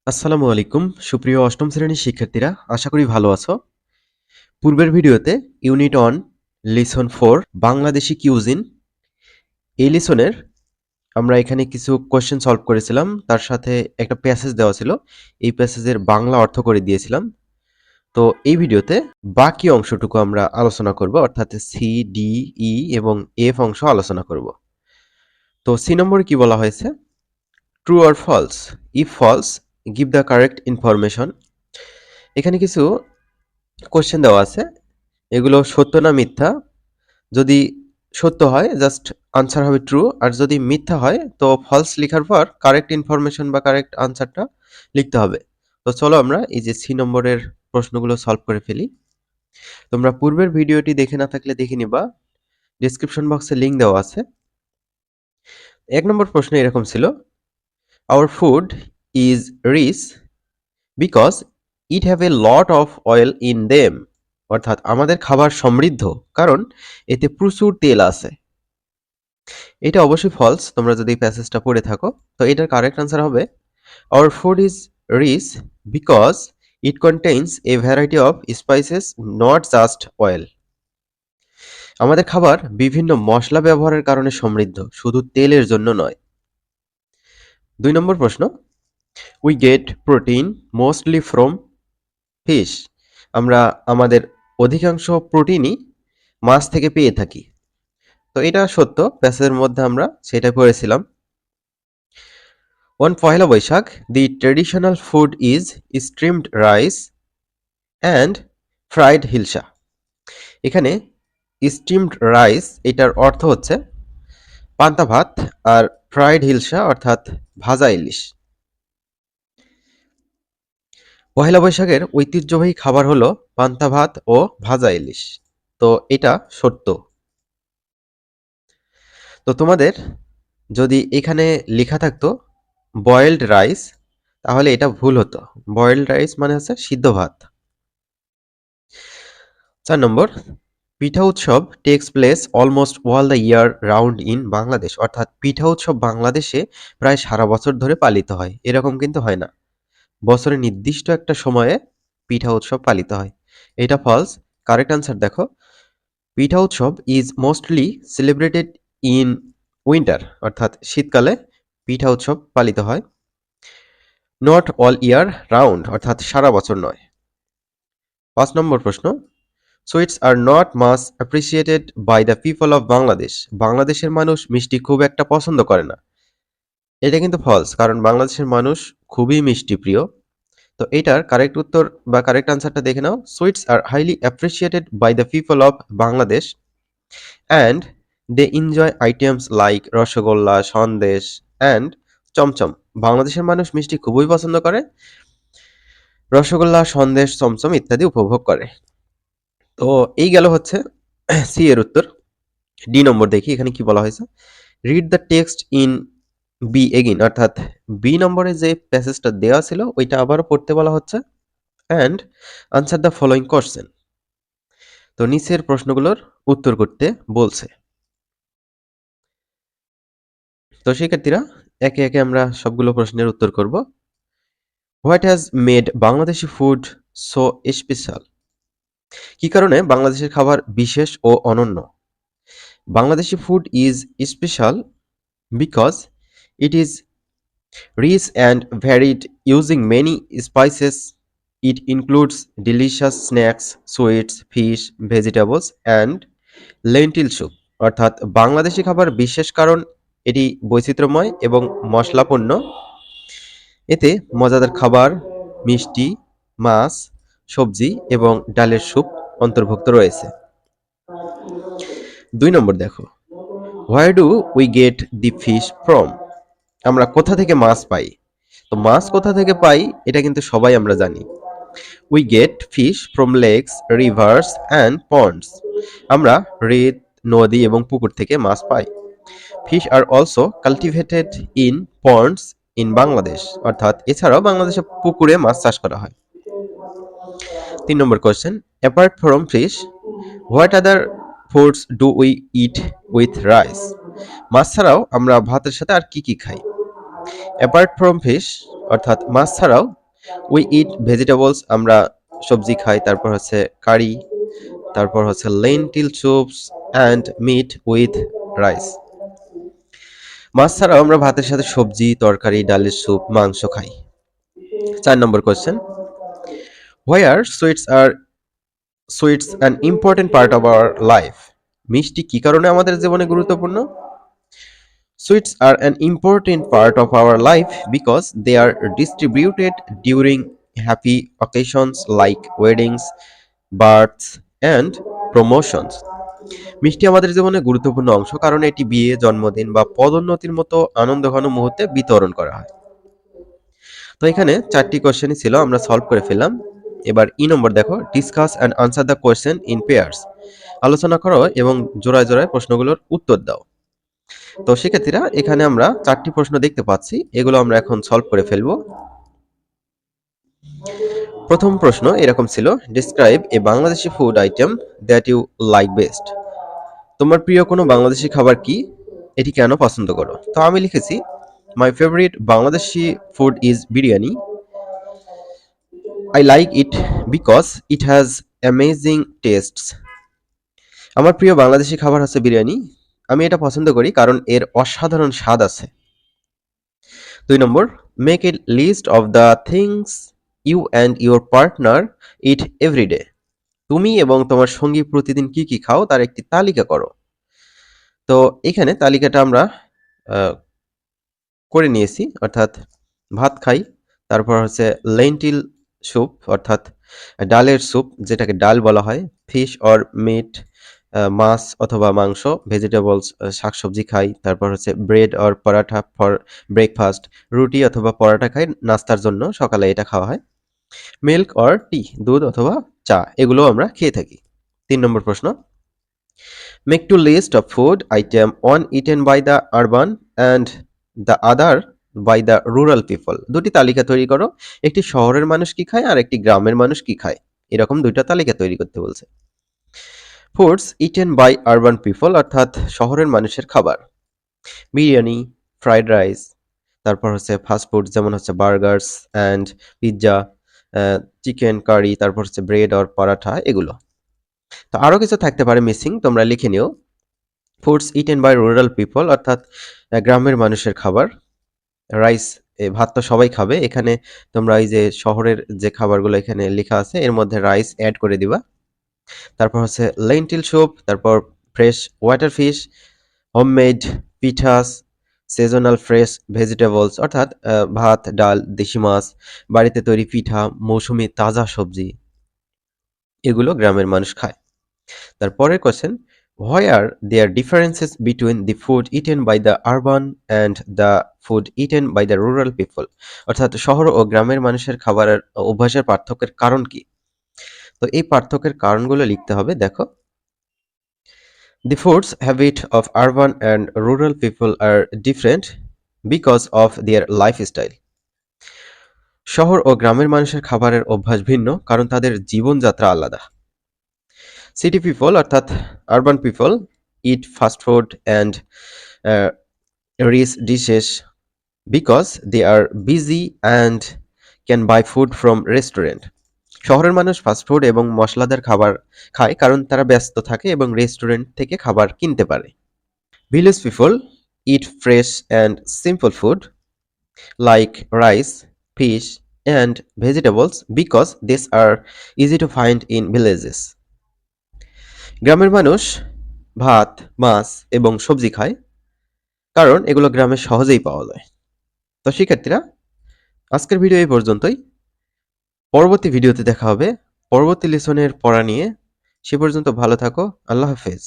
আসসালামু আলাইকুম সুপ্রিয় অষ্টম শ্রেণীর শিক্ষার্থীরা, আশা করি ভালো আছো। পূর্বের ভিডিওতে ইউনিট 1 লিসন 4 বাংলাদেশি কিউজিন এই লিসনের আমরা এখানে কিছু কোশ্চেন সলভ করেছিলাম, তার সাথে একটা প্যাসেজ দেওয়া ছিল। এই প্যাসেজের বাংলা অর্থ করে দিয়েছিলাম। তো এই ভিডিওতে বাকি অংশটুকু আমরা আলোচনা করব, অর্থাৎ সি, ডি, ই এবং এফ অংশ আলোচনা করব। তো সি নম্বরে কি বলা হয়েছে? True or false? If false, give the correct information. এখানে কিছু কোশ্চেন দেওয়া আছে, এগুলো সত্য না মিথ্যা। যদি সত্য হয় জাস্ট আনসার হবে ট্রু, আর যদি মিথ্যা হয় তো ফলস লেখার পর কারেক্ট ইনফরমেশন বা কারেক্ট আনসারটা লিখতে হবে। তো চলো আমরা এই যে সি নম্বরের প্রশ্নগুলো সলভ করে ফেলি। তোমরা পূর্বের ভিডিওটি দেখে না থাকলে দেখে নিবা, ডিসক্রিপশন বক্সে লিংক দেওয়া আছে। 1 নম্বর প্রশ্ন এরকম ছিল, our food is rich because it have a lot of oil in them. অর্থাৎ আমাদের খাবার সমৃদ্ধ কারণ এতে প্রচুর তেল আছে। এটা অবশ্যই ফলস, তোমরা যদি প্যাসেজটা পড়ে থাকো। তো এটার কারেক্ট আনসার হবে our food is rich because it contains a variety of spices, not just oil. আমাদের খাবার বিভিন্ন মশলা ব্যবহারের কারণে সমৃদ্ধ, শুধু তেলের জন্য নয়। 2 নম্বর প্রশ্ন, we get protein mostly from fish. আমরা আমাদের অধিকাংশ প্রোটিনই মাছ থেকে পেয়ে থাকি। তো এটা সত্য, প্যাসেজের মধ্যে আমরা সেটা পড়েছিলাম। On Pohela Boishakh, the traditional food is steamed rice and fried hilsa. এখানে স্টিমড রাইস এটার অর্থ হচ্ছে পান্তা ভাত, আর ফ্রাইড হিলসা অর্থাৎ ভাজা ইলিশ। পহেলা বৈশাখের ঐতিহ্যবাহী খাবার হলো পান্তা ভাত ও ভাজা ইলিশ। তো এটা সত্য। তো তোমাদের যদি এখানে লেখা থাকতো বয়েলড রাইস, তাহলে এটা ভুল হতো। বয়েলড রাইস মানে হচ্ছে সিদ্ধ ভাত। 4 নম্বর, পিঠা উৎসব takes place almost all the year round in Bangladesh. অর্থাৎ পিঠা উৎসব বাংলাদেশে প্রায় সারা বছর ধরে পালিত হয়, এরকম কিন্তু হয় না। বছরের নির্দিষ্ট একটা সময়ে পিঠা উৎসব পালিত হয়। এটা ফলস। কারেক্ট আনসার দেখো, পিঠা উৎসব is mostly celebrated in winter. অর্থাৎ শীতকালে পিঠা উৎসব পালিত হয়, নট অল ইয়ার রাউন্ড অর্থাৎ সারা বছর নয়। 5 নম্বর প্রশ্ন, sweets are not much appreciated by the people of Bangladesh. বাংলাদেশের মানুষ মিষ্টি খুব একটা পছন্দ করে না। এটা কিন্তু ফলস, কারণ বাংলাদেশের মানুষ খুবই মিষ্টি প্রিয়। তো এটার কারেক্ট উত্তর বা কারেক্ট আনসারটা দেখে নাও। Sweets are highly appreciated by the people of Bangladesh and they enjoy items like rasgulla, sandesh and chamcham. বাংলাদেশের মানুষ মিষ্টি খুবই পছন্দ করে, রসগোল্লা, সন্দেশ, চমচম ইত্যাদি উপভোগ করে। তো এই গেল হচ্ছে সি এর উত্তর। ডি নম্বর দেখি এখানে কি বলা হয়েছে, read the text in B again. অর্থাৎ বি নম্বরে যে প্যাসেজটা দেওয়া ছিল ওইটা আবারও পড়তে বলা হচ্ছে, and answer the following question. তো নিচের প্রশ্নগুলোর উত্তর করতে বলছে। তো শিক্ষার্থীরা একে একে আমরা সবগুলো প্রশ্নের উত্তর করব। What has made Bangladeshi food so special? কি কারণে বাংলাদেশের খাবার বিশেষ ও অনন্য? Bangladeshi food is special because it is rich and varied using many spices. It includes delicious snacks, sweets, fish, vegetables and lentil soup. অর্থাৎ বাংলাদেশি খাবার বিশেষ কারণ এটি বৈচিত্র্যময় এবং মশলাপূর্ণ। এতে মজাদার খাবার, মিষ্টি, মাছ, সবজি এবং ডালের স্যুপ অন্তর্ভুক্ত রয়েছে। 2 নম্বর দেখো, where do we get the fish from? আমরা কোথা থেকে মাছ পাই? তো মাছ কোথা থেকে পাই এটা কিন্তু সবাই আমরা জানি। We get fish from lakes, rivers and ponds. আমরা হ্রদ, নদী এবং পুকুর থেকে মাছ পাই। Fish are also cultivated in ponds in Bangladesh. অর্থাৎ এছাড়াও বাংলাদেশে পুকুরে মাছ চাষ করা হয়। 3 number question, apart from fish what other foods do we eat with rice? মাছ ছাড়াও আমরা ভাতের সাথে আর কি কি খাই? অ্যাপার্ট ফ্রম ফিশ অর্থাৎ মাছ ছাড়াও উই ইট ভেজিটেবলস, আমরা সবজি খাই, তারপর হচ্ছে কারি, তারপর হচ্ছে lentil soups and meat with rice. মাছ ছাড়াও আমরা ভাতের সাথে সবজি, তরকারি, ডালের স্যুপ, মাংস খাই। 4 number question, where sweets an important part of our life? মিষ্টি কি কারণে আমাদের জীবনে গুরুত্বপূর্ণ? Sweets are an important part of our life because they are distributed during happy occasions like weddings, births, and promotions. মিষ্টি আমাদের জীবনে গুরুত্বপূর্ণ অংশ কারণ এটি বিয়ে, জন্মদিন বা পদোন্নতির মতো আনন্দঘন মুহূর্তে বিতরণ করা হয়। তো এখানে 4টি কোশ্চেনই ছিল, আমরা সলভ করে ফেললাম। এবার ই নম্বর দেখো, discuss and answer the question in pairs. আলোচনা করো এবং জোড়ায় জোড়ায় প্রশ্নগুলোর উত্তর দাও। তো শিক্ষার্থীরা, এখানে আমরা 4টি প্রশ্ন দেখতে পাচ্ছি, এগুলো আমরা এখন সলভ করে ফেলব। প্রথম প্রশ্ন এরকম ছিল, describe a Bangladeshi food item that you like best. তোমার প্রিয় কোনো বাংলাদেশি খাবার কি, এটি কেন পছন্দ করো? তো আমি লিখেছি, my favourite Bangladeshi food is biryani. I like it because it has amazing tastes. আমার প্রিয় বাংলাদেশি খাবার হচ্ছে বিরিয়ানি, আমি এটা পছন্দ করি কারণ এর অসাধারণ স্বাদ আছে। 2 number, make a list of the things you and your partner eat everyday. তুমি এবং তোমার সঙ্গী প্রতিদিন কি কি খাও তার একটি তালিকা করো। তো এখানে তালিকাটা আমরা করে নিয়েছি, অর্থাৎ ভাত খাই, তারপর হচ্ছে লেন্টিল স্যুপ অর্থাৎ ডালের স্যুপ যেটাকে ডাল বলা হয়, ফিশ অর মিট মাছ অথবা মাংস, ভেজিটেবলস শাকসবজি খাই, তারপর হচ্ছে bread or paratha for breakfast, রুটি অথবা পরাঠা খাই নাস্তার জন্য, সকালে এটা খাওয়া হয়। মিল্ক অর টি, দুধ অথবা চা, এগুলো আমরা খেয়ে থাকি। 3 নম্বর প্রশ্ন, make two list of food item one eaten by the urban and the other by the rural people. দুটি তালিকা তৈরি করো, একটি শহরের মানুষ কি খায় আর একটি গ্রামের মানুষ কি খায়, এরকম দুইটা তালিকা তৈরি করতে বলছে। Foods eaten by urban people অর্থাৎ শহরের মানুষের খাবার, বিরিয়ানি, ফ্রাইড রাইস, তারপর হচ্ছে ফাস্ট ফুড যেমন হচ্ছে burgers and pizza, chicken curry, তারপর হচ্ছে ব্রেড অর পরাঠা, এগুলো। তো আরও কিছু থাকতে পারে মিসিং, তোমরা লিখে নিও। Foods eaten by rural people অর্থাৎ গ্রামের মানুষের খাবার, রাইস, ভাত তো সবাই খাবে, এখানে তোমরা এই যে শহরের যে খাবারগুলো এখানে লেখা আছে এর মধ্যে রাইস অ্যাড করে দিবা। তারপর হচ্ছে লেন্টিল স্যুপ, তারপর fresh water fish, homemade pithas, seasonal fresh vegetables অর্থাৎ ভাত, ডাল, দেশি মাছ, বাড়িতে তৈরি পিঠা, মৌসুমি তাজা সবজি, এগুলো গ্রামের মানুষ খায়। তারপরের question, why are there differences between the food eaten by the urban and the food eaten by the rural people, অর্থাৎ শহর ও গ্রামের মানুষের খাবারের অভ্যাসের পার্থক্যের কারণ কি? তো এই পার্থক্যের কারণগুলো লিখতে হবে, দেখো। The foods habit of urban and rural people are different because of their lifestyle. শহর ও গ্রামের মানুষের খাবারের অভ্যাস ভিন্ন কারণ তাদের জীবনযাত্রা আলাদা। সিটি পিপল অর্থাৎ urban people eat fast food and rich dishes because they are busy and can buy food from restaurant. শহরের মানুষ ফাস্টফুড এবং মশলাদার খাবার খায় কারণ তারা ব্যস্ত থাকে এবং রেস্টুরেন্ট থেকে খাবার কিনতে পারে। Village people eat fresh and simple food like rice, fish, and vegetables because these are easy to find in villages. গ্রামের মানুষ ভাত, মাছ এবং সবজি খায় কারণ এগুলো গ্রামে সহজেই পাওয়া যায়। তো শিক্ষার্থীরা, আজকের ভিডিও এই পর্যন্তই। পরবর্তী ভিডিওতে দেখা হবে পরবর্তী লেসনের পড়া নিয়ে। সে পর্যন্ত ভালো থাকো। আল্লাহ হাফেজ।